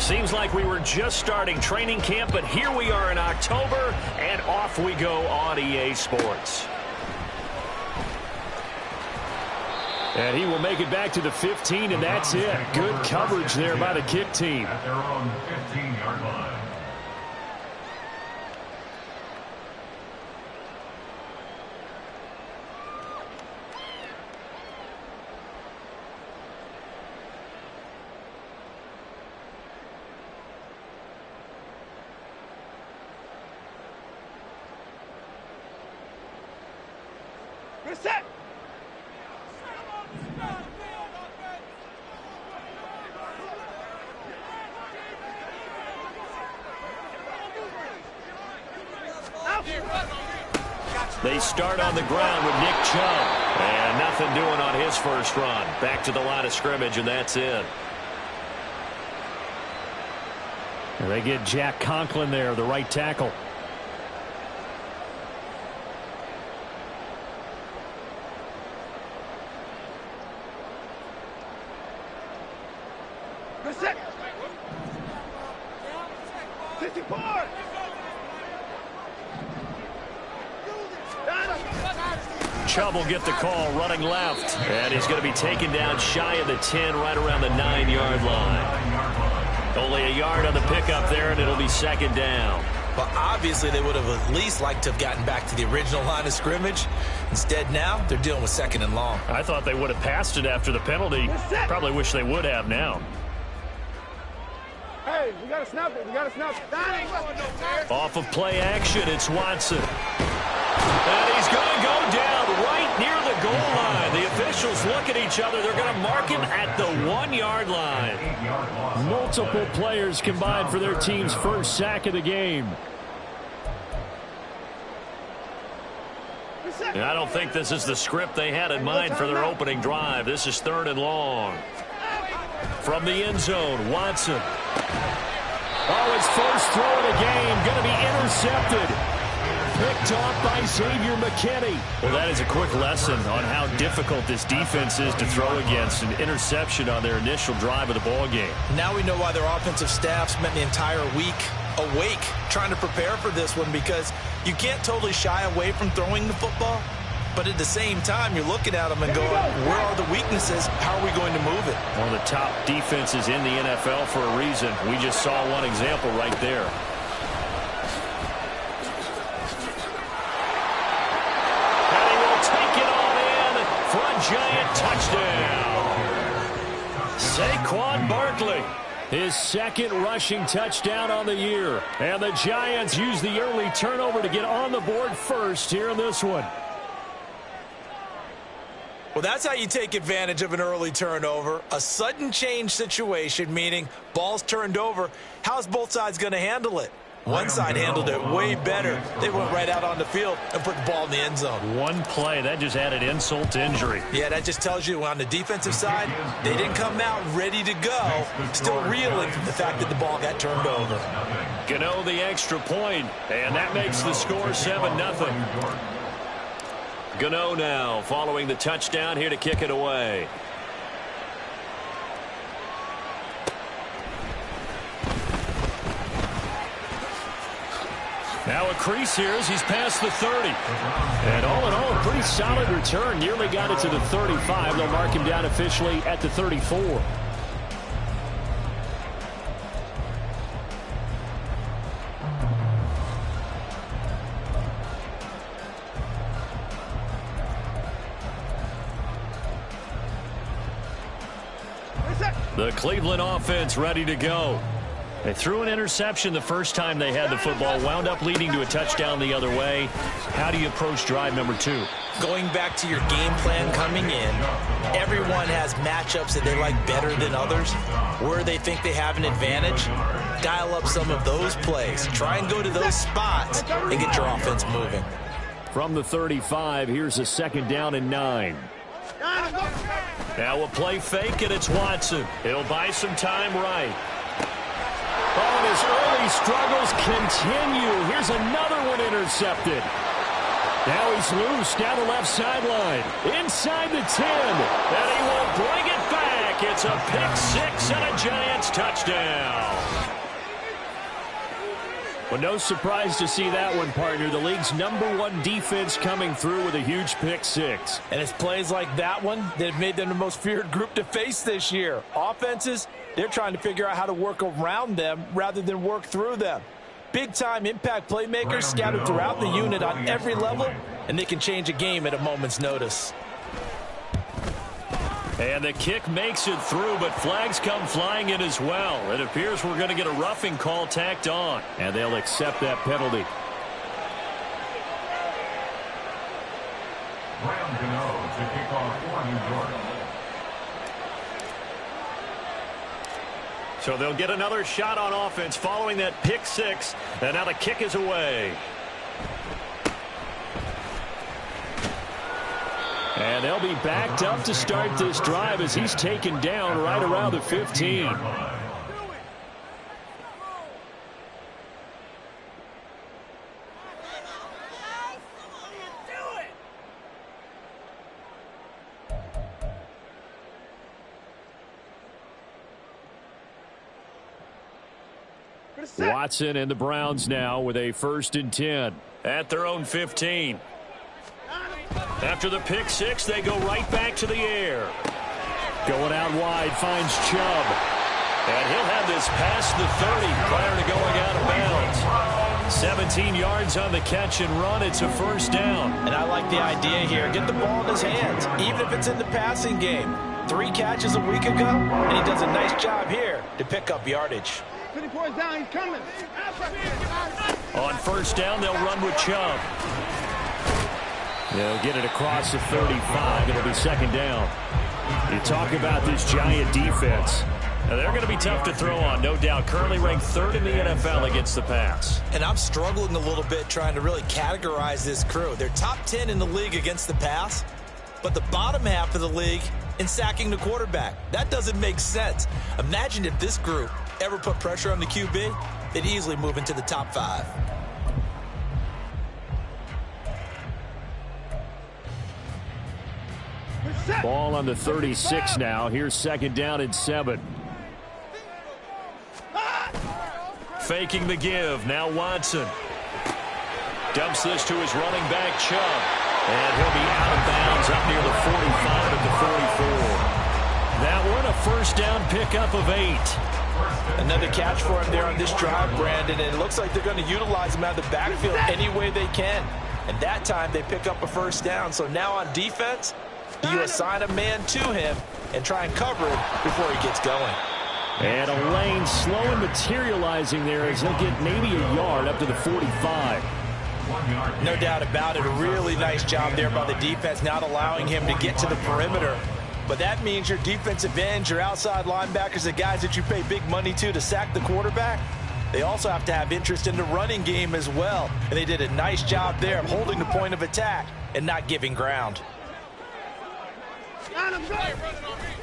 Seems like we were just starting training camp, but here we are in October, and off we go on EA Sports. And he will make it back to the 15, and that's it. Good coverage there by the kick team. At their own 15-yard line. Set. They start on the ground with Nick Chubb. And nothing doing on his first run. Back to the line of scrimmage, and that's it. And they get Jack Conklin there, the right tackle. Set. 54. Chubb will get the call running left. And he's going to be taken down shy of the 10, right around the 9-yard line. Only a yard on the pickup there, and it'll be second down. Well, obviously they would have at least liked to have gotten back to the original line of scrimmage. Instead now, they're dealing with second and long. I thought they would have passed it after the penalty. Probably wish they would have now. Hey, we got to snap it. We got to snap it. Off of play action, it's Watson. And he's going to go down right near the goal line. The officials look at each other. They're going to mark him at the 1-yard line. Multiple players combined for their team's first sack of the game. And I don't think this is the script they had in mind for their opening drive. This is third and long. From the end zone, Watson. Oh, his first throw of the game going to be intercepted. Picked off by Xavier McKinney. Well, that is a quick lesson on how difficult this defense is to throw against. An interception on their initial drive of the ball game. Now we know why their offensive staff spent the entire week awake trying to prepare for this one, because you can't totally shy away from throwing the football. But at the same time, you're looking at them and going, where are the weaknesses? How are we going to move it? One of the top defenses in the NFL for a reason. We just saw one example right there. And he will take it all in for a giant touchdown. Saquon Barkley. His second rushing touchdown on the year. And the Giants use the early turnover to get on the board first here in this one. Well, that's how you take advantage of an early turnover. A sudden change situation, meaning ball's turned over. How's both sides going to handle it? One side handled it way better. They went right out on the field and put the ball in the end zone. One play, that just added insult to injury. Yeah, that just tells you on the defensive side, they didn't come out ready to go, still reeling from the fact that the ball got turned over. Gano the extra point, and that makes the score 7-0. Gano now following the touchdown here to kick it away. Now a crease here as he's past the 30. And all in all, a pretty solid return. Nearly got it to the 35. They'll mark him down officially at the 34. The Cleveland offense ready to go. They threw an interception the first time they had the football, wound up leading to a touchdown the other way. How do you approach drive number 2? Going back to your game plan coming in, everyone has matchups that they like better than others, where they think they have an advantage. Dial up some of those plays. Try and go to those spots and get your offense moving. From the 35, here's a second down and 9. Now a play fake, and it's Watson. He'll buy some time right. Oh, and his early struggles continue. Here's another one intercepted. Now he's loose down the left sideline. Inside the 10. And he will bring it back. back. It's a pick six and a Giants touchdown. Well, no surprise to see that one, partner. The league's #1 defense coming through with a huge pick six. And it's plays like that one that have made them the most feared group to face this year. Offenses, they're trying to figure out how to work around them rather than work through them. Big-time impact playmakers scattered throughout the unit on every level, and they can change a game at a moment's notice. And the kick makes it through, but flags come flying in as well. It appears we're going to get a roughing call tacked on. And they'll accept that penalty. Graham Gano to kick off for New York. So they'll get another shot on offense following that pick six. And now the kick is away. And they'll be backed up to start this drive as he's taken down right around the 15. Watson and the Browns now with a 1st and 10. At their own 15. After the pick six, they go right back to the air. Going out wide, finds Chubb. And he'll have this past the 30 prior to going out of bounds. 17 yards on the catch and run. It's a 1st down. And I like the idea here. Get the ball in his hands, even if it's in the passing game. 3 catches a week ago, and he does a nice job here to pick up yardage. 50 points down, he's coming. On 1st down, they'll run with Chubb. They'll get it across the 35. It'll be 2nd down. You talk about this Giant defense. Now they're going to be tough to throw on, no doubt. Currently ranked 3rd in the NFL against the pass. And I'm struggling a little bit trying to really categorize this crew. They're top 10 in the league against the pass, but the bottom half of the league in sacking the quarterback. That doesn't make sense. Imagine if this group ever put pressure on the QB, they'd easily move into the top 5. Ball on the 36 now. Here's 2nd down and 7. Faking the give. Now Watson. Dumps this to his running back, Chubb. And he'll be out of bounds up near the 45 at the 44. That one, a 1st down pickup of 8. Another catch for him there on this drive, Brandon, and it looks like they're going to utilize him out of the backfield any way they can. And that time they pick up a 1st down. So now on defense, you assign a man to him and try and cover it before he gets going. And a lane slow and materializing there as he'll get maybe a yard up to the 45. No doubt about it. A really nice job there by the defense, not allowing him to get to the perimeter. But that means your defensive ends, your outside linebackers, the guys that you pay big money to sack the quarterback, they also have to have interest in the running game as well. And they did a nice job there of holding the point of attack and not giving ground.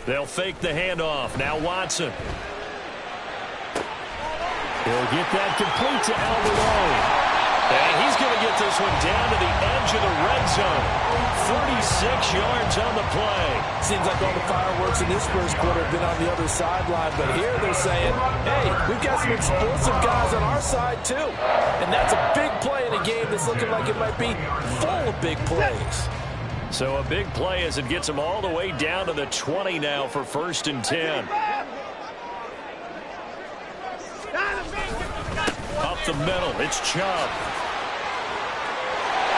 They'll fake the handoff. Now Watson. He'll get that complete to Alvarado. And he's going to get this one down to the edge of the red zone. 36 yards on the play. Seems like all the fireworks in this 1st quarter have been on the other sideline. But here they're saying, hey, we've got some explosive guys on our side too. And that's a big play in a game that's looking like it might be full of big plays. So a big play as it gets them all the way down to the 20 now for 1st and 10. Up the middle, it's Chubb.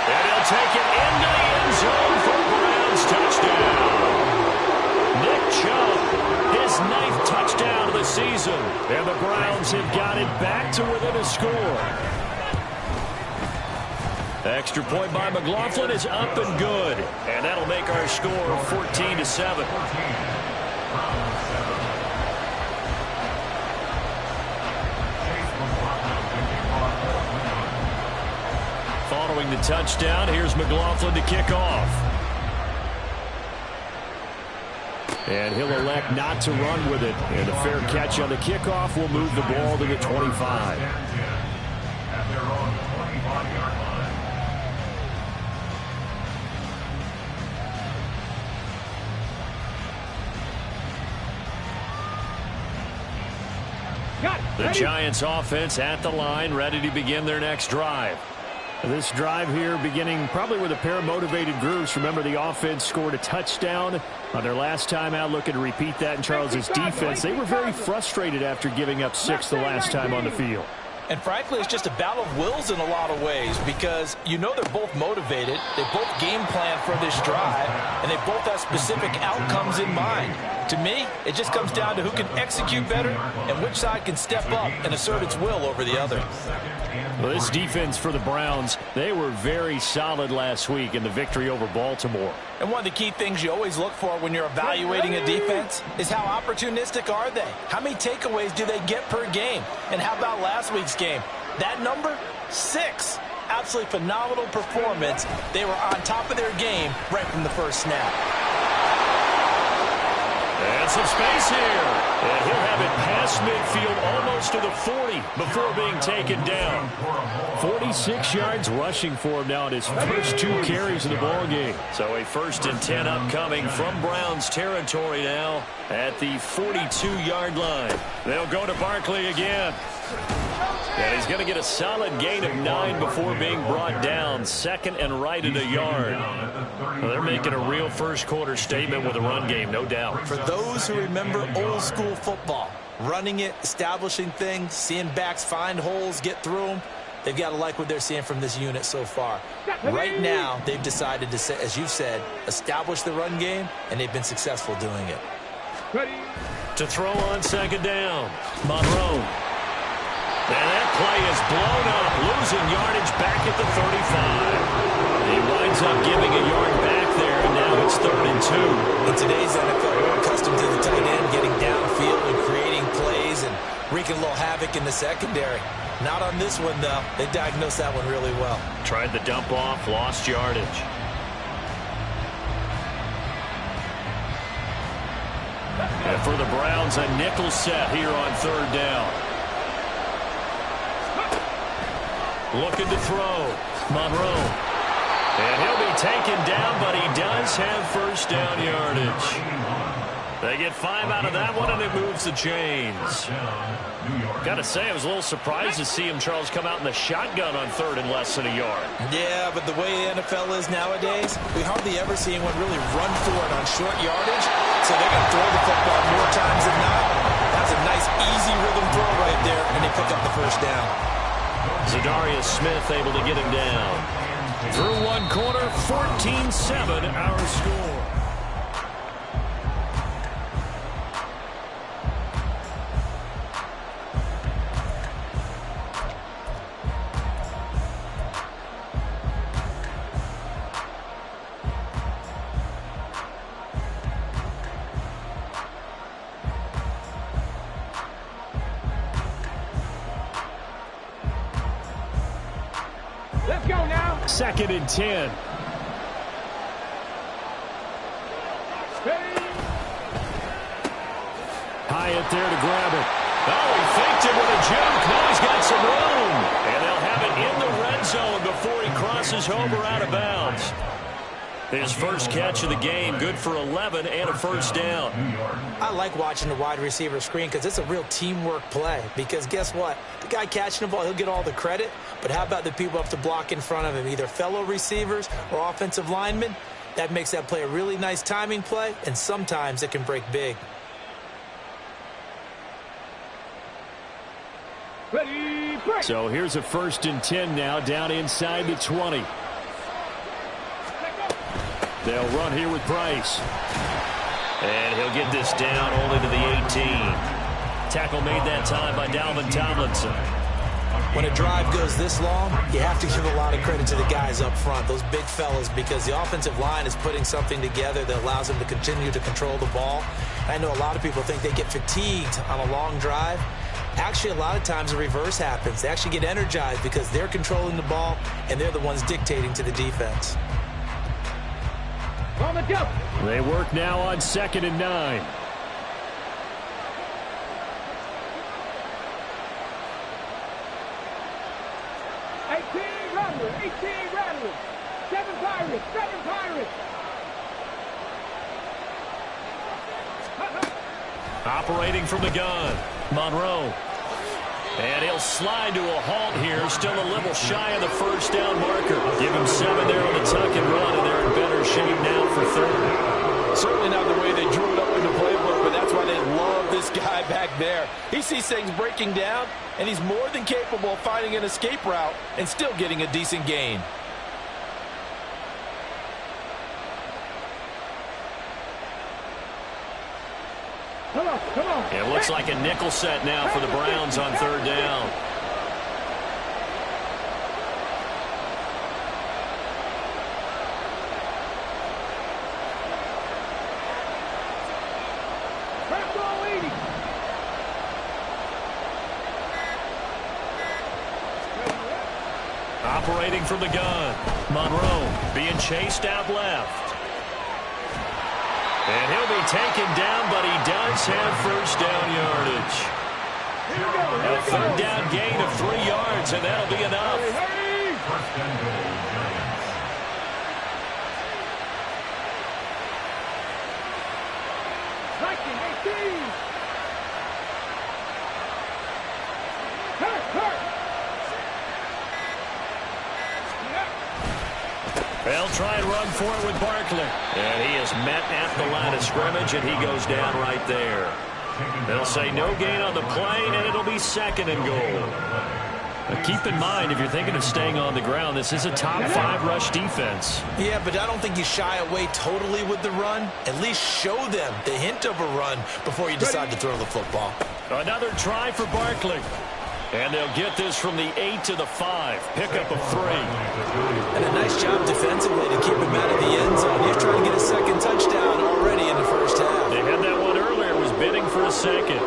And he'll take it into the end zone for a Browns touchdown. Nick Chubb, his 9th touchdown of the season. And the Browns have got it back to within a score. Extra point by McLaughlin is up and good. And that'll make our score 14-7. Following the touchdown, here's McLaughlin to kick off. And he'll elect not to run with it. And a fair catch on the kickoff will move the ball to the 25. At their own 25-yard line. The Giants offense at the line, ready to begin their next drive. This drive here beginning probably with a pair of motivated groups. Remember, the offense scored a touchdown on their last time out, looking to repeat that in Charles's defense. They were very frustrated after giving up 6 the last time on the field. And frankly, it's just a battle of wills in a lot of ways because you know they're both motivated. They both game plan for this drive, and they both have specific outcomes in mind. To me, it just comes down to who can execute better and which side can step up and assert its will over the other. Well, this defense for the Browns, they were very solid last week in the victory over Baltimore. And one of the key things you always look for when you're evaluating a defense is how opportunistic are they? How many takeaways do they get per game? And how about last week's game? That number, 6. Absolutely phenomenal performance. They were on top of their game right from the first snap. And some space here. And he'll have it past midfield almost to the 40 before being taken down. 46 yards rushing for him now in his first 2 carries of the ball game. So a 1st and 10 upcoming from Browns territory now at the 42-yard line. They'll go to Barkley again. And he's going to get a solid gain of 9 before being brought down. 2nd and right at a yard. Well, they're making a real first-quarter statement with a run game, no doubt. For those who remember old-school football, running it, establishing things, seeing backs find holes, get through them, they've got to like what they're seeing from this unit so far. Right now, they've decided to, as you've said, establish the run game, and they've been successful doing it. To throw on 2nd down, Monroe. And that play is blown up, losing yardage back at the 35. He winds up giving a yard back there, and now it's 3rd and 2. In today's NFL, we're accustomed to the tight end getting downfield and creating plays and wreaking a little havoc in the secondary. Not on this one, though. They diagnosed that one really well. Tried the dump off, lost yardage. And for the Browns, a nickel set here on 3rd down. Looking to throw. Monroe. And he'll be taken down, but he does have 1st down yardage. They get 5 out of that one, and it moves the chains. Got to say, I was a little surprised to see him, Charles, come out in the shotgun on 3rd and less than a yard. Yeah, but the way the NFL is nowadays, we hardly ever see anyone really run for it on short yardage. So they're going to throw the football more times than not. That's a nice, easy rhythm throw right there, and they pick up the 1st down. Zadarius Smith able to get him down. Through 1 quarter, 14-7 our score. Let's go now. 2nd and 10. Hyatt there to grab it. Oh, he faked it with a juke. Now he's got some room. And they'll have it in the red zone before he crosses over out of bounds. His first catch of the game, good for 11 and a 1st down. I like watching the wide receiver screen because it's a real teamwork play. Because guess what? The guy catching the ball, he'll get all the credit. But how about the people up to block in front of him, either fellow receivers or offensive linemen? That makes that play a really nice timing play, and sometimes it can break big. Ready, break. So here's a 1st and 10 now, down inside the 20. They'll run here with Price. And he'll get this down only to the 18. Tackle made that time by Dalvin Tomlinson. When a drive goes this long, you have to give a lot of credit to the guys up front, those big fellas, because the offensive line is putting something together that allows them to continue to control the ball. I know a lot of people think they get fatigued on a long drive. Actually, a lot of times the reverse happens. They actually get energized because they're controlling the ball, and they're the ones dictating to the defense. On the go. They work now on 2nd and 9. Seven Pirates. Operating from the gun, Monroe. And he'll slide to a halt here, still a little shy of the first down marker. Give him 7 there on the tuck and run, and they're in better shape now for third. Certainly not the way they drew it up in the playbook, but that's why they love this guy back there. He sees things breaking down, and he's more than capable of finding an escape route and still getting a decent gain. Come on. It looks like a nickel set now for the Browns on third down. Operating from the gun. Monroe being chased out left. And he'll be taken down, but he does have first down yardage. A third down gain of 3 yards, and that'll be enough. First and goal, Giants. They'll try and run for it with Barkley. And he is met at the line of scrimmage, and he goes down right there. They'll say no gain on the play, and it'll be second and goal. Now keep in mind, if you're thinking of staying on the ground, this is a top 5 rush defense. Yeah, but I don't think you shy away totally with the run. At least show them the hint of a run before you decide to throw the football. Another try for Barkley. And they'll get this from the 8 to the 5. Pickup of 3. And a nice job defensively to keep him out of the end zone. He's trying to get a second touchdown already in the first half. They had that one earlier. Was bidding for a second.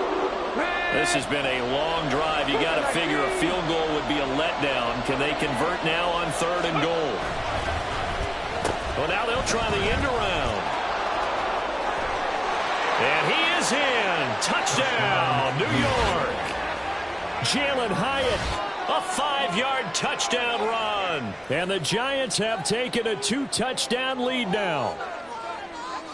This has been a long drive. You got to figure a field goal would be a letdown. Can they convert now on third and goal? Well, now they'll try the end around. And he is in. Touchdown, New York. Jalen Hyatt, a 5-yard touchdown run. And the Giants have taken a 2-touchdown lead now.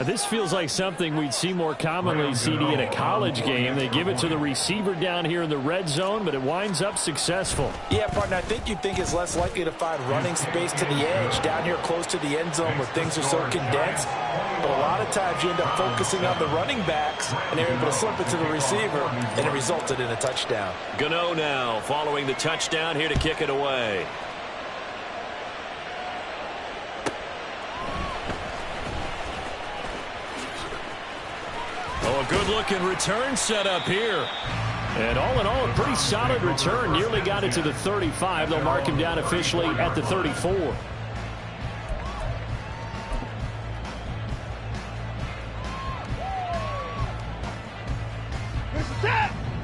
This feels like something we'd see more commonly, CD, in a college game. They give it to the receiver down here in the red zone, but it winds up successful. Yeah, partner, I think you'd think it's less likely to find running space to the edge down here close to the end zone where things are so condensed. But a lot of times you end up focusing on the running backs, and they're able to slip it to the receiver, and it resulted in a touchdown. Gano now following the touchdown here to kick it away. Oh, a good-looking return set up here. And all in all, a pretty solid return. Nearly got it to the 35. They'll mark him down officially at the 34.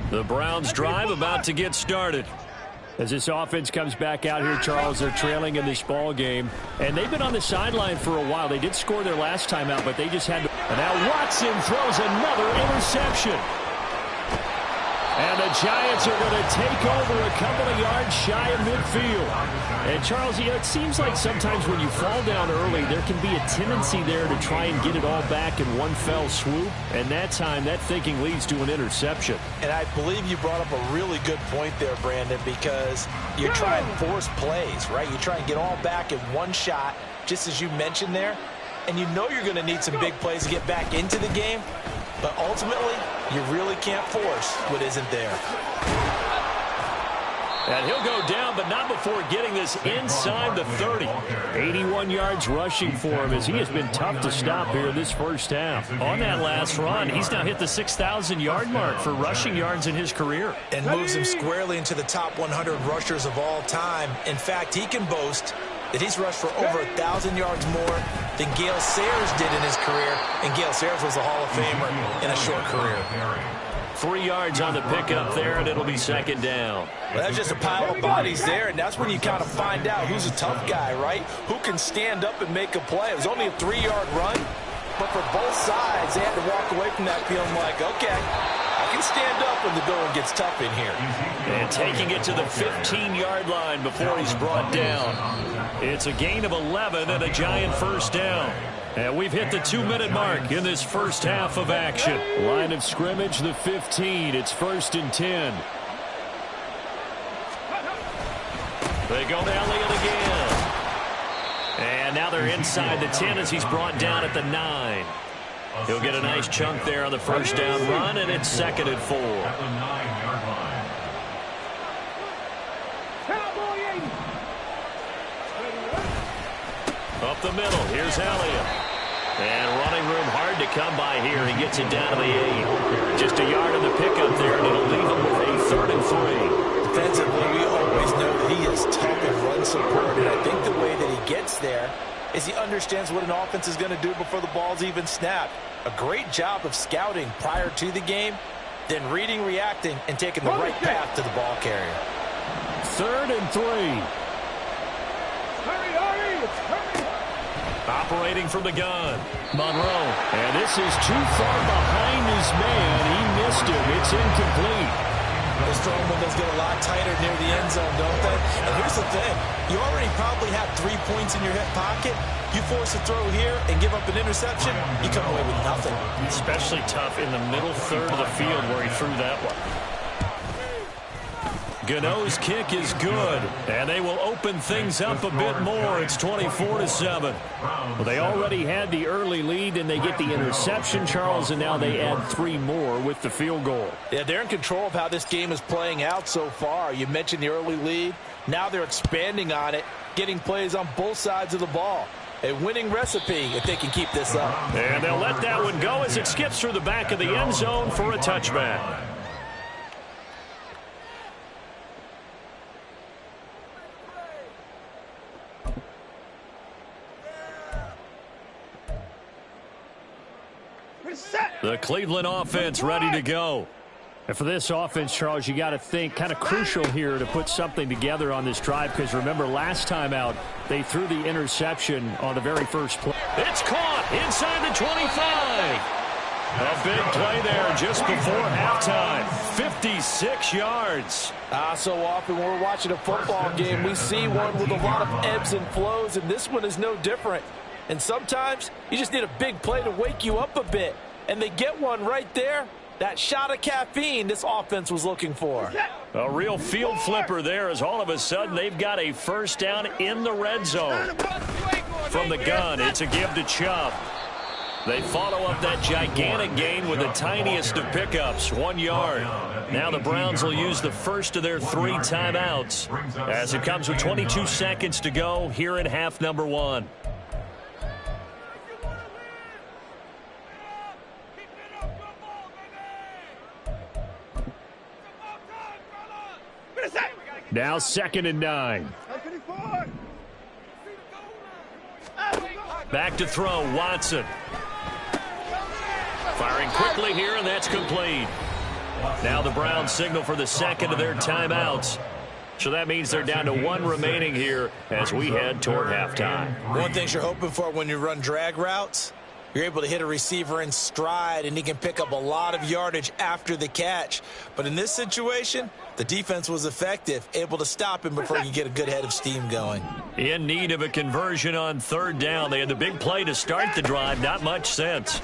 The Browns drive about to get started. As this offense comes back out here, Charles, they're trailing in this ball game. And they've been on the sideline for a while. They did score their last time out, but they just had to. And now Watson throws another interception. And the Giants are going to take over a couple of yards shy of midfield. And, Charles, you know, it seems like sometimes when you fall down early, there can be a tendency there to try and get it all back in one fell swoop. And that time, that thinking leads to an interception. And I believe you brought up a really good point there, Brandon, because you try and force plays, right? You try and get all back in one shot, just as you mentioned there. And you know you're going to need some big plays to get back into the game. But ultimately, you really can't force what isn't there. And he'll go down, but not before getting this inside the 30. 81 yards rushing for him as he has been tough to stop here this first half. On that last run, he's now hit the 6,000-yard mark for rushing yards in his career. And moves him squarely into the top 100 rushers of all time. In fact, he can boast that he's rushed for over 1,000 yards more than Gale Sayers did in his career. And Gale Sayers was a Hall of Famer in a short career. 3 yards on the pickup there, and it'll be second down. Well, that's just a pile of bodies there, and that's when you kind of find out who's a tough guy, right? Who can stand up and make a play. It was only a 3-yard run, but for both sides, they had to walk away from that feeling like, okay, I can stand up when the going gets tough in here. And taking it to the 15-yard line before he's brought down. It's a gain of 11 and a Giant first down. And we've hit the 2-minute mark in this first half of action. Line of scrimmage, the 15. It's 1st and 10. They go to Elliott again. And now they're inside the 10 as he's brought down at the 9. He'll get a nice chunk there on the first down run, and it's 2nd and 4. At the 9-yard line. Up the middle, here's Elliott. And running room hard to come by here. He gets it down to the 8. Just a yard on the pickup there, and it'll leave him with a 3rd and 3. Defensively, we always know that he is tough and run support, and I think the way that he gets there is he understands what an offense is going to do before the ball's even snapped. A great job of scouting prior to the game, then reading, reacting, and taking the right path to the ball carrier. 3rd and 3. Hurry! Operating from the gun. Monroe. And this is too far behind his man. He missed him. It's incomplete. Those throwing windows get a lot tighter near the end zone, don't they? And here's the thing. You already probably have 3 points in your hip pocket. You force a throw here and give up an interception, you come away with nothing. Especially tough in the middle third of the field where he threw that one. Gano's kick is good, and they will open things up a bit more. It's 24-7. Well, they already had the early lead, and they get the interception, Charles, and now they add 3 more with the field goal. Yeah, they're in control of how this game is playing out so far. You mentioned the early lead. Now they're expanding on it, getting plays on both sides of the ball. A winning recipe if they can keep this up. And they'll let that one go as it skips through the back of the end zone for a touchback. The Cleveland offense ready to go. And for this offense, Charles, you got to think kind of crucial here to put something together on this drive, because remember last time out they threw the interception on the very first play. It's caught inside the 25. A big play there just before halftime. 56 yards. So often when we're watching a football game, we see one with a lot of ebbs and flows, and this one is no different. And sometimes you just need a big play to wake you up a bit. And they get one right there. That shot of caffeine this offense was looking for. A real field flipper there as all of a sudden they've got a first down in the red zone. From the gun, it's a give to Chubb. They follow up that gigantic gain with the tiniest of pickups, 1 yard. Now the Browns will use the first of their 3 timeouts as it comes with 22 seconds to go here in half number 1. Now 2nd and 9. Back to throw, Watson. Firing quickly here, and that's complete. Now the Browns signal for the second of their timeouts. So that means they're down to 1 remaining here as we head toward halftime. One thing you're hoping for when you run drag routes, you're able to hit a receiver in stride, and he can pick up a lot of yardage after the catch. But in this situation, the defense was effective, able to stop him before you get a good head of steam going. In need of a conversion on 3rd down. They had the big play to start the drive. Not much sense.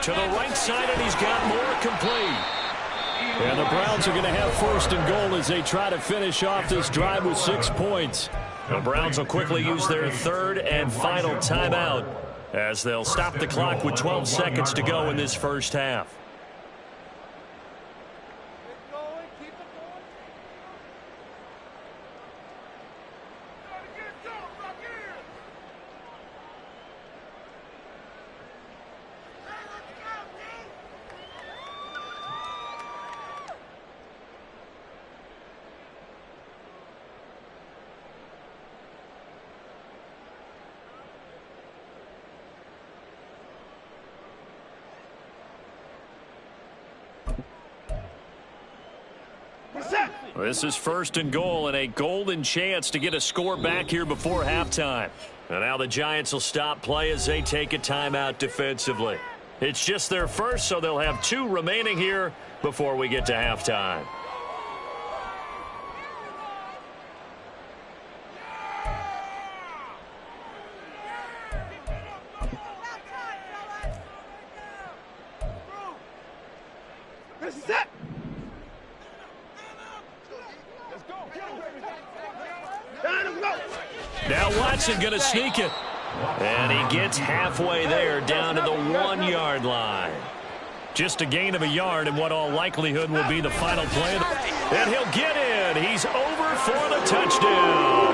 To the right side, and he's got more complete. And the Browns are going to have 1st and goal as they try to finish off this drive with 6 points. The Browns will quickly use their 3rd and final timeout as they'll stop the clock with 12 seconds to go in this first half. This is 1st and goal and a golden chance to get a score back here before halftime. And now the Giants will stop play as they take a timeout defensively. It's just their first, so they'll have 2 remaining here before we get to halftime. Now Watson going to sneak it. And he gets halfway there, down to the 1-yard line. Just a gain of a yard in what all likelihood will be the final play. And he'll get in. He's over for the touchdown.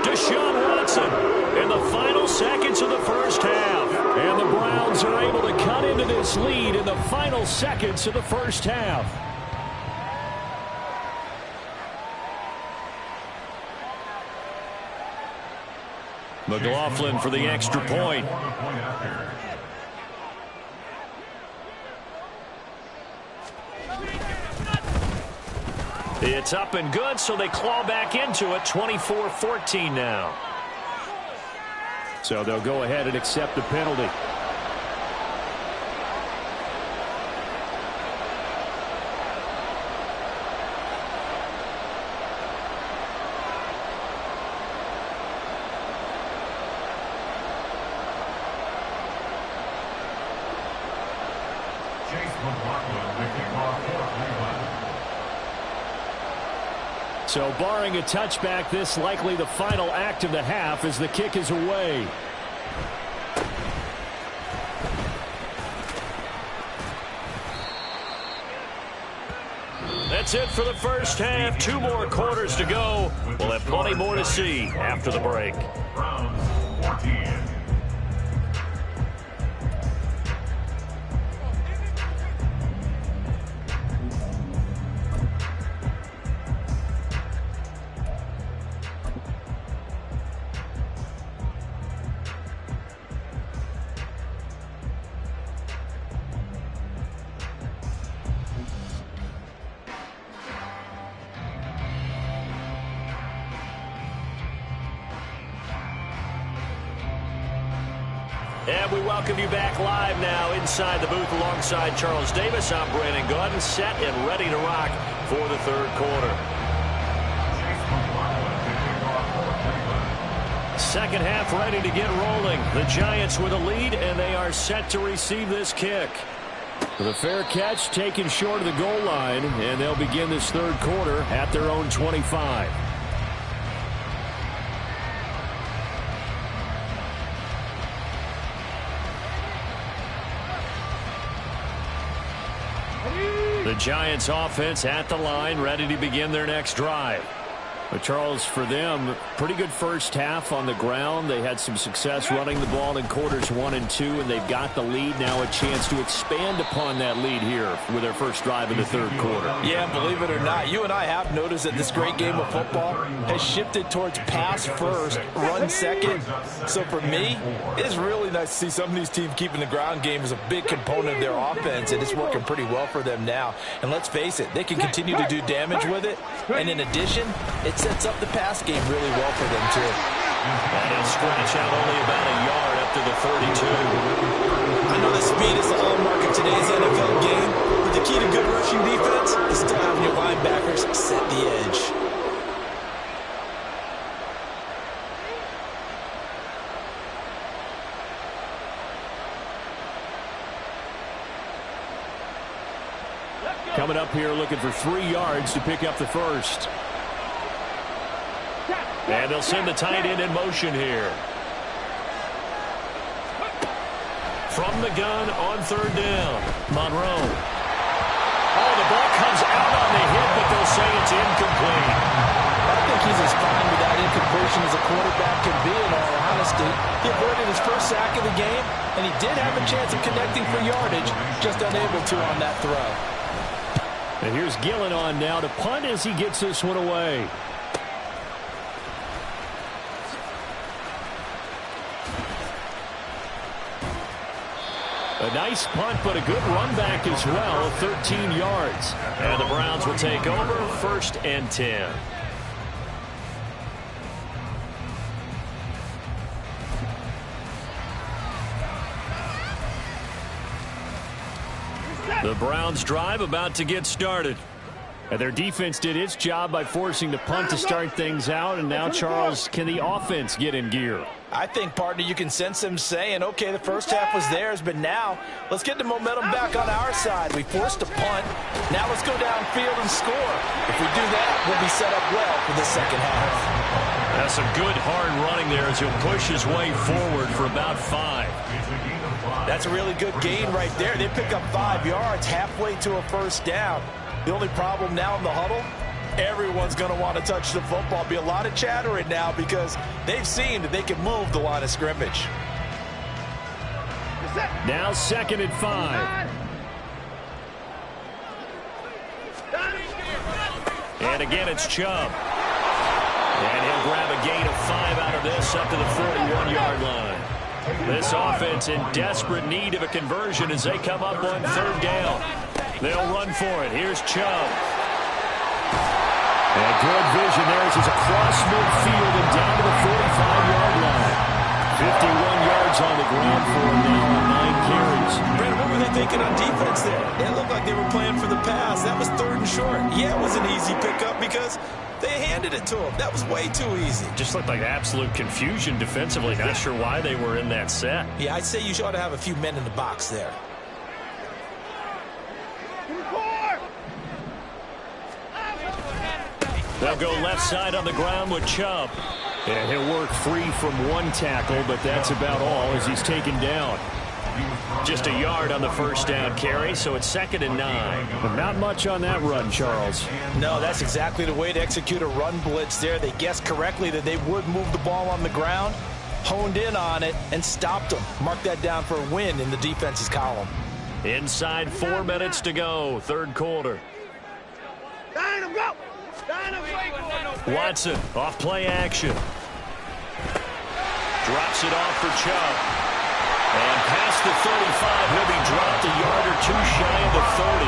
Deshaun Watson in the final seconds of the first half. And the Browns are able to cut into this lead in the final seconds of the first half. McLaughlin for the extra point. It's up and good, so they claw back into it. 24-14 now. So they'll go ahead and accept the penalty. So barring a touchback, this likely the final act of the half as the kick is away. That's it for the first half. 2 more quarters to go. We'll have plenty more to see after the break. Browns 14. And we welcome you back live now inside the booth alongside Charles Davis. I'm Brandon Gaudin, set and ready to rock for the third quarter. Second half ready to get rolling. The Giants with a lead, and they are set to receive this kick. The fair catch taken short of the goal line, and they'll begin this third quarter at their own 25. The Giants offense at the line, ready to begin their next drive. But Charles, for them, pretty good first half on the ground. They had some success running the ball in quarters 1 and 2, and they've got the lead. Now a chance to expand upon that lead here with their first drive in the third quarter. Yeah, believe it or not, you and I have noticed that this great game of football has shifted towards pass first, run second. So for me, it's really nice to see some of these teams keeping the ground game as a big component of their offense, and it's working pretty well for them now. And let's face it, they can continue to do damage with it. And in addition, it sets up the pass game really well for them, too. And he'll stretch out only about a yard up to the 32. I know that speed is the hallmark of today's NFL game, but the key to good rushing defense is still having your linebackers set the edge. Coming up here looking for 3 yards to pick up the first. And they'll send the tight end in motion here. From the gun on third down, Monroe. Oh, the ball comes out on the hit, but they'll say it's incomplete. I think he's as fine with that incompletion as a quarterback can be, in all honesty. He averted his first sack of the game, and he did have a chance of connecting for yardage, just unable to on that throw. And here's Gillen on now to punt as he gets this one away. A nice punt, but a good run back as well, 13 yards. And the Browns will take over, 1st and 10. The Browns drive about to get started. And their defense did its job by forcing the punt to start things out. And now, Charles, can the offense get in gear? I think, partner, you can sense them saying, okay, the first half was theirs, but now let's get the momentum back on our side. We forced a punt. Now let's go downfield and score. If we do that, we'll be set up well for the second half. That's some good hard running there as he'll push his way forward for about 5. That's a really good gain right there. They pick up 5 yards halfway to a first down. The only problem now in the huddle, everyone's going to want to touch the football. Be a lot of chattering now because they've seen that they can move the line of scrimmage. Now 2nd and 5. And again, it's Chubb. And he'll grab a gain of 5 out of this up to the 41-yard line. This offense in desperate need of a conversion as they come up on 3rd down. They'll run for it. Here's Chubb. And good vision there as he's across midfield and down to the 45-yard line. 51 yards on the ground for him now on 9 carries. Brandon, what were they thinking on defense there? It looked like they were playing for the pass. That was 3rd and short. Yeah, it was an easy pickup because they handed it to him. That was way too easy. Just looked like absolute confusion defensively. Not sure why they were in that set. Yeah, I'd say you ought to have a few men in the box there. They'll go left side on the ground with Chubb. And he'll work free from 1 tackle, but that's about all as he's taken down. Just a yard on the first down carry, so it's 2nd and 9. But not much on that run, Charles. No, that's exactly the way to execute a run blitz there. They guessed correctly that they would move the ball on the ground, honed in on it, and stopped them. Mark that down for a win in the defense's column. Inside 4 minutes to go, 3rd quarter. Watson off play action. Drops it off for Chubb. And past the 35, he'll be dropped a yard or 2 shy of the 30.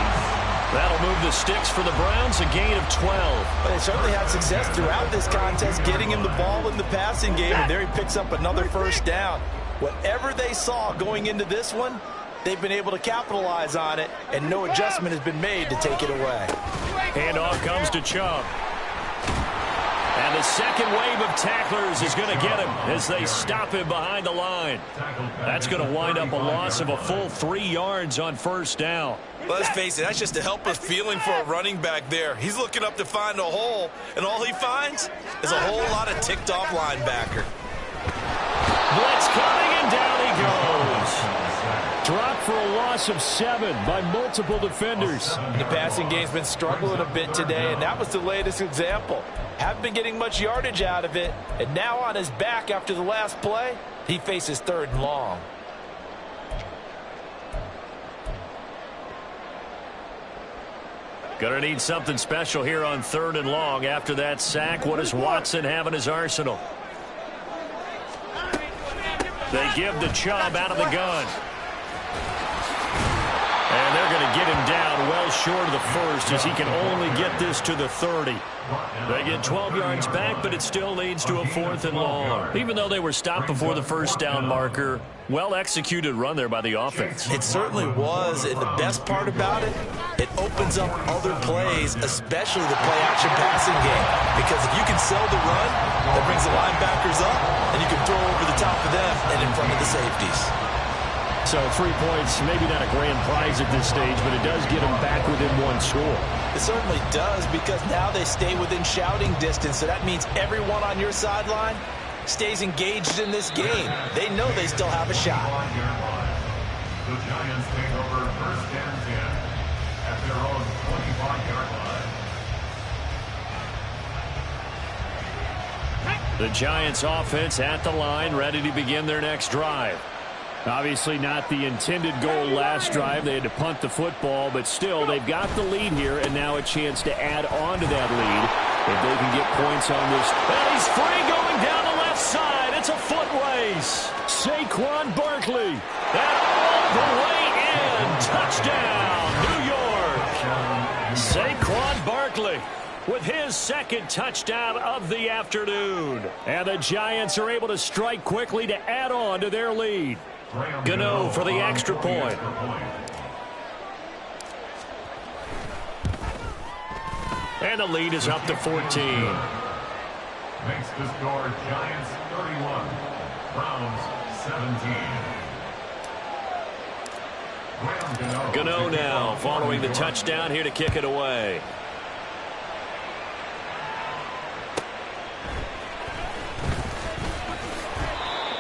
That'll move the sticks for the Browns, a gain of 12. But they certainly had success throughout this contest, getting him the ball in the passing game, and there he picks up another first down. Whatever they saw going into this one, they've been able to capitalize on it, and no adjustment has been made to take it away. Handoff comes to Chubb. And the second wave of tacklers is going to get him as they stop him behind the line. That's going to wind up a loss of a full 3 yards on first down. Let's face it, that's just a helpless feeling for a running back there. He's looking up to find a hole, and all he finds is a whole lot of ticked-off linebacker. Blitz coming, and down he goes. Dropped for a loss of 7 by multiple defenders. The passing game's been struggling a bit today, and that was the latest example. Haven't been getting much yardage out of it, and now on his back after the last play, he faces 3rd and long. Gonna need something special here on 3rd and long. After that sack, what does Watson have in his arsenal? They give the Chubb out of the gun. And they're going to get him down well short of the first as he can only get this to the 30. They get 12 yards back, but it still leads to a 4th and long. Even though they were stopped before the first down marker, well-executed run there by the offense. It certainly was, and the best part about it, it opens up other plays, especially the play-action passing game. Because if you can sell the run, that brings the linebackers up, and you can throw over the top of them and in front of the safeties. So 3 points, maybe not a grand prize at this stage, but it does get them back within 1 score. It certainly does, because now they stay within shouting distance, so that means everyone on your sideline stays engaged in this game. They know they still have a shot. The Giants take over 1st and 10 at their own 25-yard line. The Giants offense at the line, ready to begin their next drive. Obviously not the intended goal last drive. They had to punt the football, but still they've got the lead here, and now a chance to add on to that lead if they can get points on this. And he's free going down the left side. It's a foot race. Saquon Barkley. And all the way in. Touchdown, New York. Saquon Barkley with his 2nd touchdown of the afternoon. And the Giants are able to strike quickly to add on to their lead. Gano for the extra point. And the lead is up to 14. Makes the score Giants 31, Browns 17. Gano now following the touchdown here to kick it away.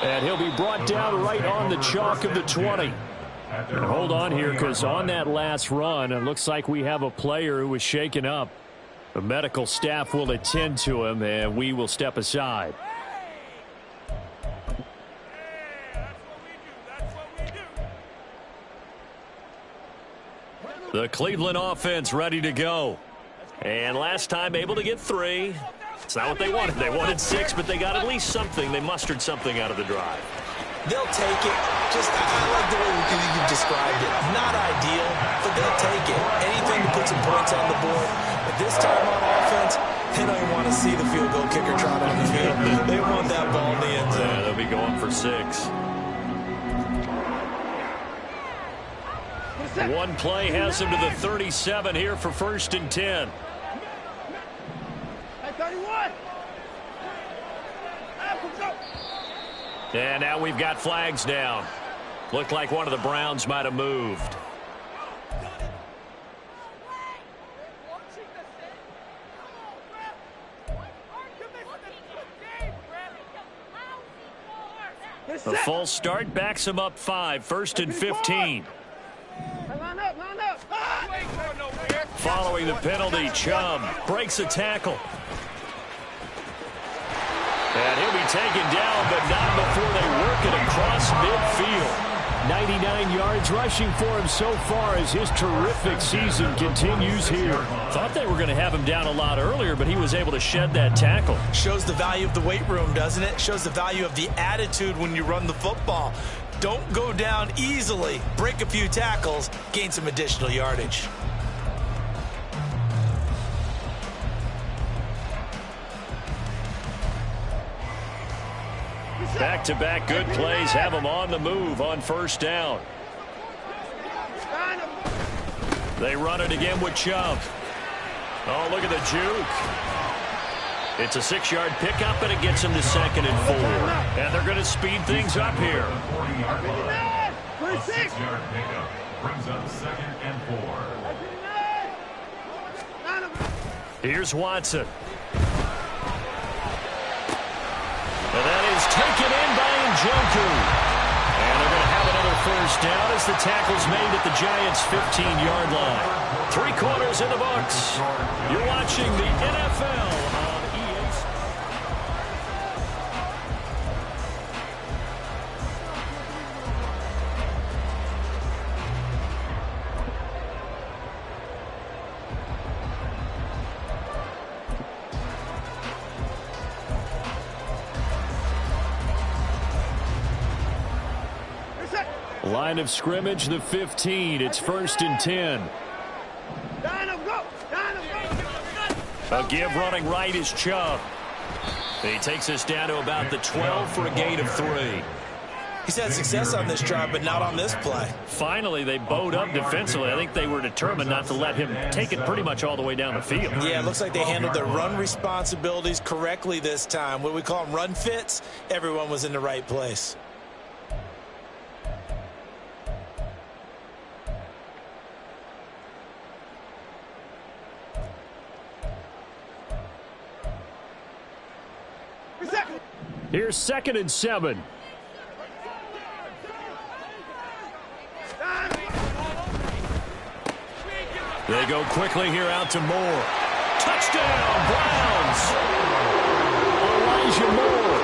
And he'll be brought down right on the chalk of the 20. And hold on here, because on that last run, it looks like we have a player who was shaken up. The medical staff will attend to him, and we will step aside. The Cleveland offense ready to go. And last time able to get 3. It's not what they wanted. They wanted 6, but they got at least something. They mustered something out of the drive. They'll take it. I like the way you described it. Not ideal, but they'll take it. Anything to put some points on the board. But this time on offense, they don't even want to see the field goal kicker trot on the field. They want that ball in the end zone. Yeah, they'll be going for 6. One play has him to the 37 here for 1st and 10. And now we've got flags down. Looked like one of the Browns might have moved. The false start backs him up 5, 1st and 15. Following the penalty, Chubb breaks a tackle. And he'll be taken down, but not before they work it across midfield. 99 yards rushing for him so far as his terrific season continues here. Thought they were going to have him down a lot earlier, but he was able to shed that tackle. Shows the value of the weight room, doesn't it? Shows the value of the attitude when you run the football. Don't go down easily. Break a few tackles, gain some additional yardage. Back-to-back good plays have them on the move on 1st down. They run it again with Chubb. Oh, look at the juke. It's a 6-yard pickup, and it gets them to 2nd and 4. And they're going to speed things up here. 6-yard pickup brings up 2nd and 4. Here's Watson. And that is taken in by Njoku. And they're going to have another 1st down as the tackle's made at the Giants' 15-yard line. 3 quarters in the books. You're watching the NFL on EA. Line of scrimmage, the 15. It's 1st and 10. A give running right is Chubb. He takes us down to about the 12 for a gain of 3. He's had success on this drive, but not on this play. Finally, they bowed up defensively. I think they were determined not to let him take it pretty much all the way down the field. Yeah, it looks like they handled their run responsibilities correctly this time. What we call them run fits, everyone was in the right place. Here's 2nd and 7. They go quickly here out to Moore. Touchdown, Browns! Elijah Moore,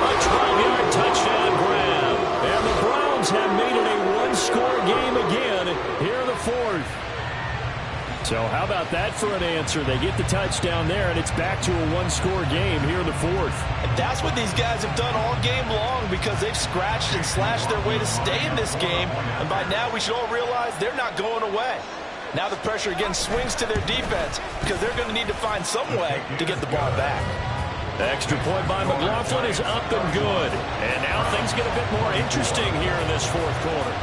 a 12-yard touchdown grab. And the Browns have made it a one-score game again here in the 4th. So how about that for an answer? They get the touchdown there, and it's back to a one-score game here in the 4th. And that's what these guys have done all game long because they've scratched and slashed their way to stay in this game. And by now, we should all realize they're not going away. Now the pressure again swings to their defense because they're going to need to find some way to get the ball back. The extra point by McLaughlin is up and good. And now things get a bit more interesting here in this 4th quarter.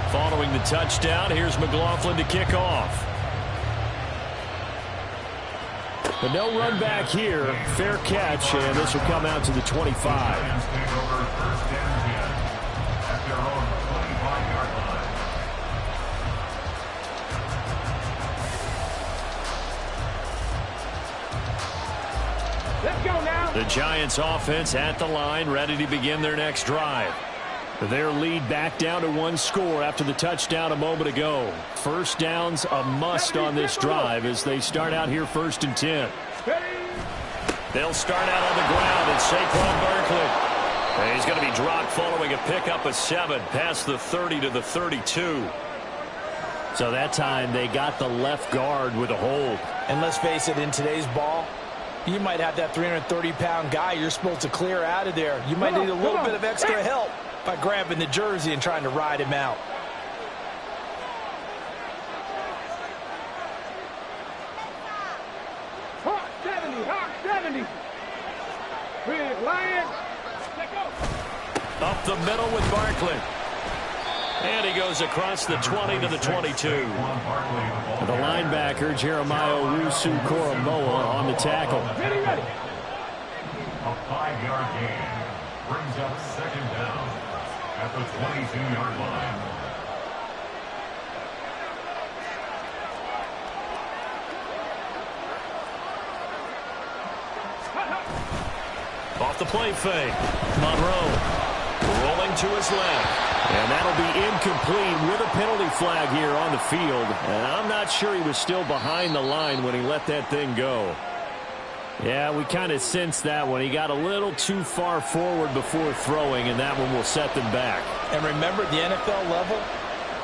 Following the touchdown, here's McLaughlin to kick off. But no run back here. Fair catch, and this will come out to the 25. The Giants offense at the line, ready to begin their next drive. Their lead back down to 1 score after the touchdown a moment ago. First down's a must on this drive as they start out here 1st and 10. They'll start out on the ground, and Saquon Barkley. And he's going to be dropped following a pickup of 7 past the 30 to the 32. So that time they got the left guard with a hold. And let's face it, in today's ball, you might have that 330-pound guy you're supposed to clear out of there. You might need a little bit of extra help by grabbing the jersey and trying to ride him out. Hawk 70, Hawk 70. Big Lions. Let go. Up the middle with Barkley. And he goes across the 20 to the 22. The linebacker, Jeremiah Owusu-Koramoah, on the tackle. Ready, ready. A 5-yard gain brings up 2nd down at the 22-yard line. Off the play fake. Monroe rolling to his left. And that'll be incomplete with a penalty flag here on the field. And I'm not sure he was still behind the line when he let that thing go. Yeah, we kind of sensed that when he got a little too far forward before throwing, and that one will set them back. And remember, at the NFL level,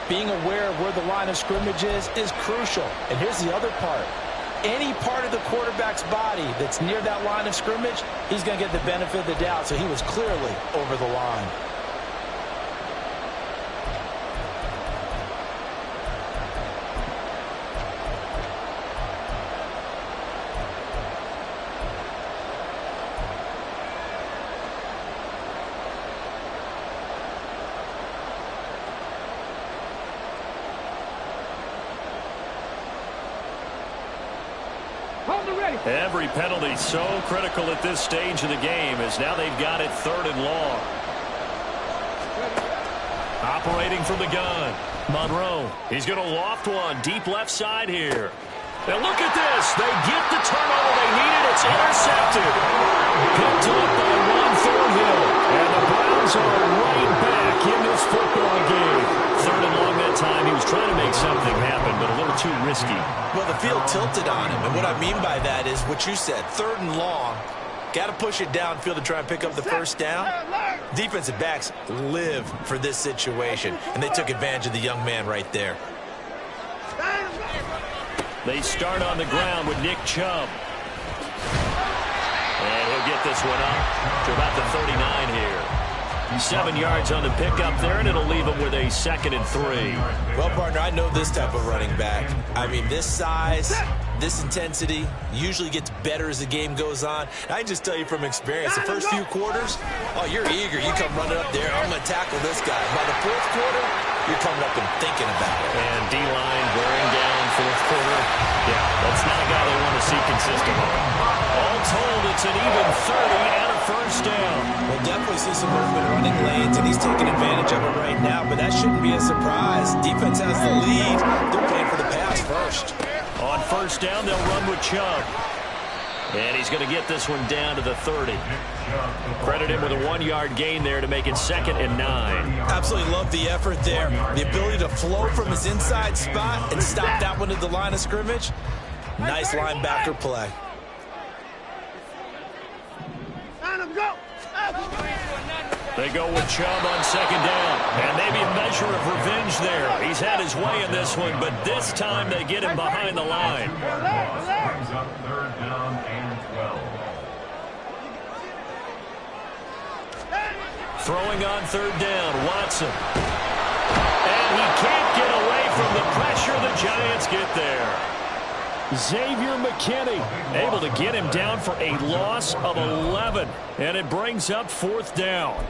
being aware of where the line of scrimmage is crucial. And here's the other part. Any part of the quarterback's body that's near that line of scrimmage, he's going to get the benefit of the doubt. So he was clearly over the line. Every penalty so critical at this stage of the game as now they've got it 3rd and long. Operating from the gun. Monroe. He's going to loft one deep left side here. Now look at this. They get the turnover they needed. It's intercepted. Picked up by Ron Thornhill. And the Browns are right back in this football game. 3rd and long that time. He was trying to make something happen, but a little too risky. Well, the field tilted on him. And what I mean by that is what you said. 3rd and long. Got to push it downfield to try and pick up the first down. Defensive backs live for this situation. And they took advantage of the young man right there. They start on the ground with Nick Chubb. And he'll get this one up to about the 39 here. 7 yards on the pickup there, and it'll leave him with a 2nd and 3. Well, partner, I know this type of running back. I mean, this size, this intensity usually gets better as the game goes on. And I can just tell you from experience, the first few quarters, oh, you're eager. You come running up there, I'm going to tackle this guy. By the 4th quarter, you're coming up and thinking about it. And D-line wearing down 4th quarter. Yeah, that's not a guy they want to see consistently. All told, it's an even 30 and a first down. We'll definitely see some movement running lanes, and he's taking advantage of it right now, but that shouldn't be a surprise. Defense has the lead. They're playing for the pass first. On first down, they'll run with Chubb. And he's going to get this one down to the 30. Credit him with a 1-yard gain there to make it 2nd and 9. Absolutely love the effort there. The ability to flow from his inside spot and stop that one at the line of scrimmage. Nice linebacker play. They go with Chubb on 2nd down. And maybe a measure of revenge there. He's had his way in this one, but this time they get him behind the line. Brings up 3rd down and 12. Throwing on 3rd down, Watson. And he can't get away from the pressure. The Giants get there. Xavier McKinney able to get him down for a loss of 11. And it brings up 4th down.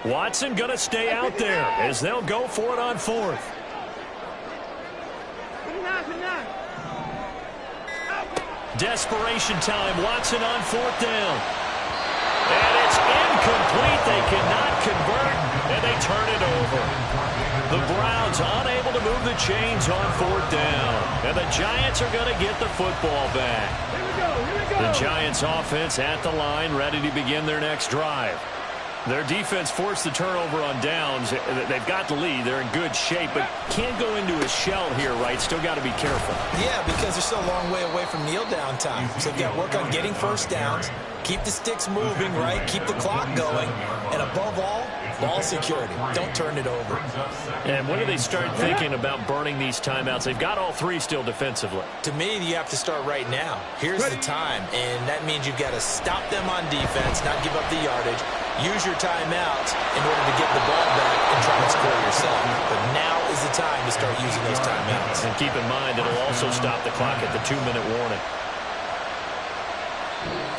Watson going to stay out there as they'll go for it on 4th. Desperation time. Watson on 4th down. And it's incomplete. They cannot convert, and they turn it over. The Browns unable to move the chains on 4th down. And the Giants are going to get the football back. Here we go. The Giants offense at the line, ready to begin their next drive. Their defense forced the turnover on downs. They've got the lead. They're in good shape, but can't go into a shell here, right? Still got to be careful. Yeah, because they're still a long way away from kneel down time. So they've got to work on getting first downs, keep the sticks moving, right? Keep the clock going. And above all, ball security. Don't turn it over. And when do they start thinking about burning these timeouts? They've got all 3 still defensively. To me, you have to start right now. Here's the time, and that means you've got to stop them on defense, not give up the yardage, use your timeouts in order to get the ball back and try to score yourself. But now is the time to start using those timeouts. And keep in mind, it'll also stop the clock at the 2-minute warning.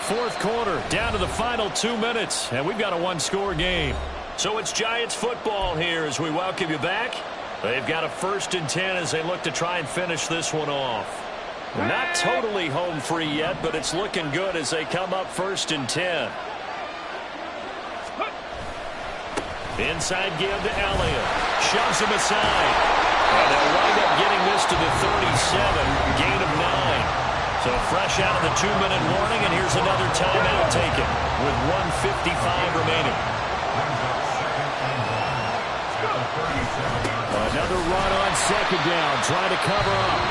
4th quarter, down to the final 2 minutes, and we've got a 1-score game. So it's Giants football here as we welcome you back. They've got a 1st and 10 as they look to try and finish this one off. Not totally home free yet, but it's looking good as they come up 1st and 10. Inside give to Elliott. Shoves him aside. And they'll wind up getting this to the 37. Gain of 9. So fresh out of the 2-minute warning, and here's another timeout taken with 1:55 remaining. Another run on 2nd down, trying to cover up.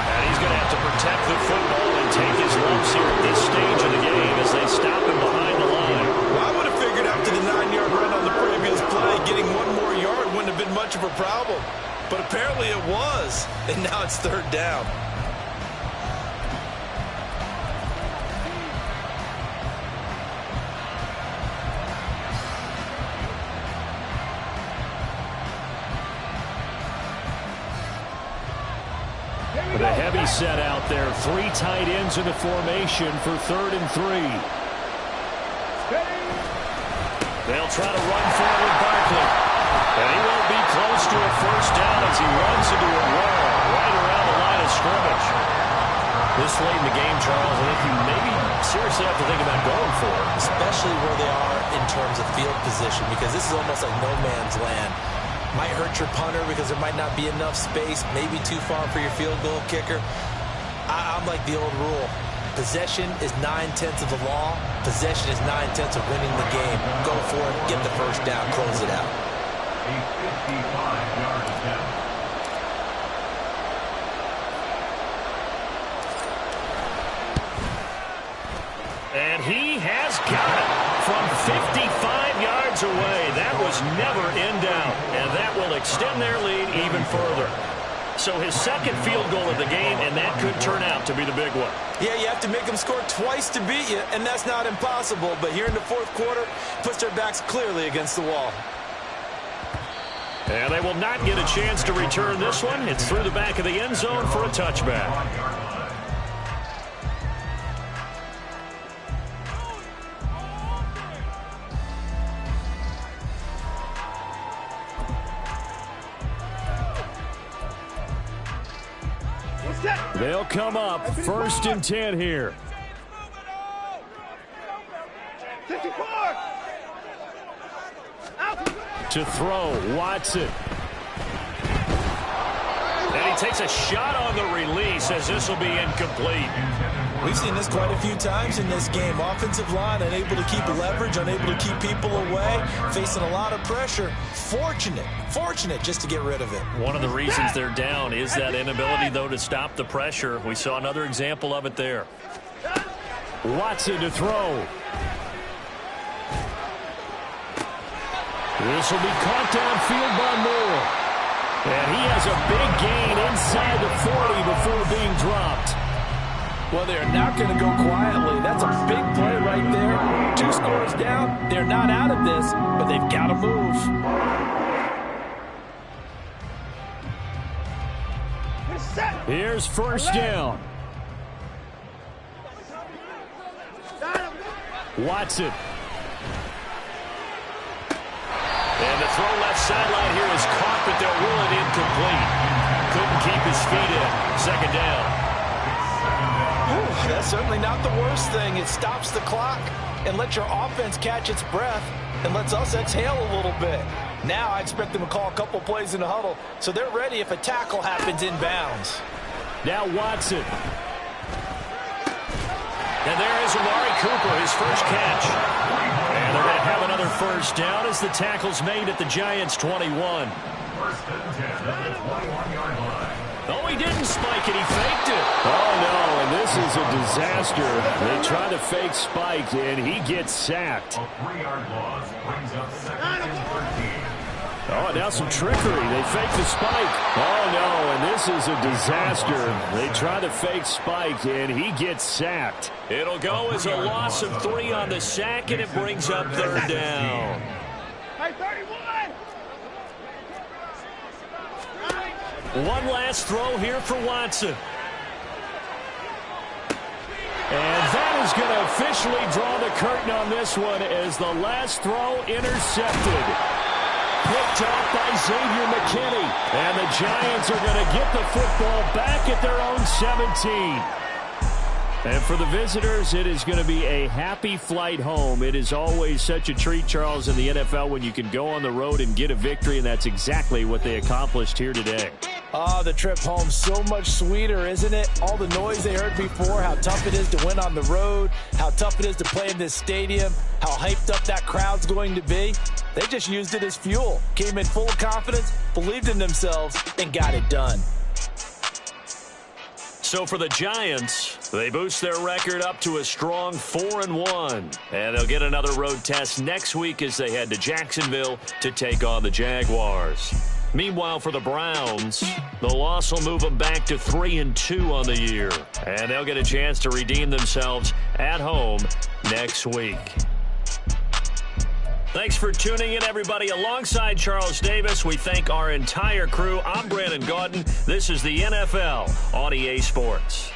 And he's going to have to protect the football and take his lumps here at this stage of the game as they stop him behind the line. Well, I would have figured after the 9-yard run on the previous play, getting 1 more yard wouldn't have been much of a problem. But apparently it was, and now it's 3rd down. With a heavy set out there, 3 tight ends in the formation for 3rd and 3. They'll try to run forward Barkley. And he won't be close to a 1st down as he runs into a wall right around the line of scrimmage. This late in the game, Charles, I think you maybe seriously have to think about going for it. Especially where they are in terms of field position, because this is almost like no man's land. Might hurt your punter because there might not be enough space, maybe too far for your field goal kicker. I'm like the old rule. Possession is 9/10 of the law. Possession is 9/10 of winning the game. Go for it, get the 1st down, close it out. A 55-yard attempt. And he has got it from 55 yards away. That was never in doubt, and that will extend their lead even further. So his 2nd field goal of the game, and that could turn out to be the big one. Yeah, you have to make them score twice to beat you, and that's not impossible. But here in the 4th quarter, puts their backs clearly against the wall. And they will not get a chance to return this one. It's through the back of the end zone for a touchback. They'll come up 1st and 10 here. 54. To throw, Watson. And he takes a shot on the release as this will be incomplete. We've seen this quite a few times in this game. Offensive line unable to keep leverage, unable to keep people away, facing a lot of pressure. Fortunate just to get rid of it. One of the reasons they're down is that inability, though, to stop the pressure. We saw another example of it there. Watson to throw. This will be caught downfield by Moore. And he has a big gain inside the 40 before being dropped. Well, they're not going to go quietly. That's a big play right there. 2 scores down. They're not out of this, but they've got to move. Here's 1st down. And the throw left sideline here is caught, but they'll rule it incomplete. Couldn't keep his feet in. Second down. That's certainly not the worst thing. It stops the clock and lets your offense catch its breath and lets us exhale a little bit. Now I expect them to call a couple plays in the huddle so they're ready if a tackle happens inbounds. Now Watson. And there is Amari Cooper, his first catch. And they're going to have another first down as the tackle's made at the Giants' 21. First and 10 at the 21-yard line. Oh, he didn't spike it. He faked it. Oh, no, and this is a disaster. They try to fake spike, and he gets sacked. A 3-yard loss brings up second and 13. Oh, now some trickery. They fake the spike. Oh, no, and this is a disaster. They try to fake spike, and he gets sacked. It'll go as a loss of 3 on the sack, and it brings up third down. Hey, 31! One last throw here for Watson. And that is going to officially draw the curtain on this one as the last throw intercepted. Picked off by Xavier McKinney. And the Giants are going to get the football back at their own 17. And for the visitors, it is going to be a happy flight home. It is always such a treat, Charles, in the NFL when you can go on the road and get a victory, and that's exactly what they accomplished here today. Oh, the trip home so much sweeter, isn't it? All the noise they heard before, how tough it is to win on the road, how tough it is to play in this stadium, how hyped up that crowd's going to be. They just used it as fuel, came in full of confidence, believed in themselves, and got it done. So for the Giants, they boost their record up to a strong 4-1. And they'll get another road test next week as they head to Jacksonville to take on the Jaguars. Meanwhile, for the Browns, the loss will move them back to 3-2 on the year. And they'll get a chance to redeem themselves at home next week. Thanks for tuning in, everybody. Alongside Charles Davis, we thank our entire crew. I'm Brandon Gaudin. This is the NFL on EA Sports.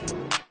it.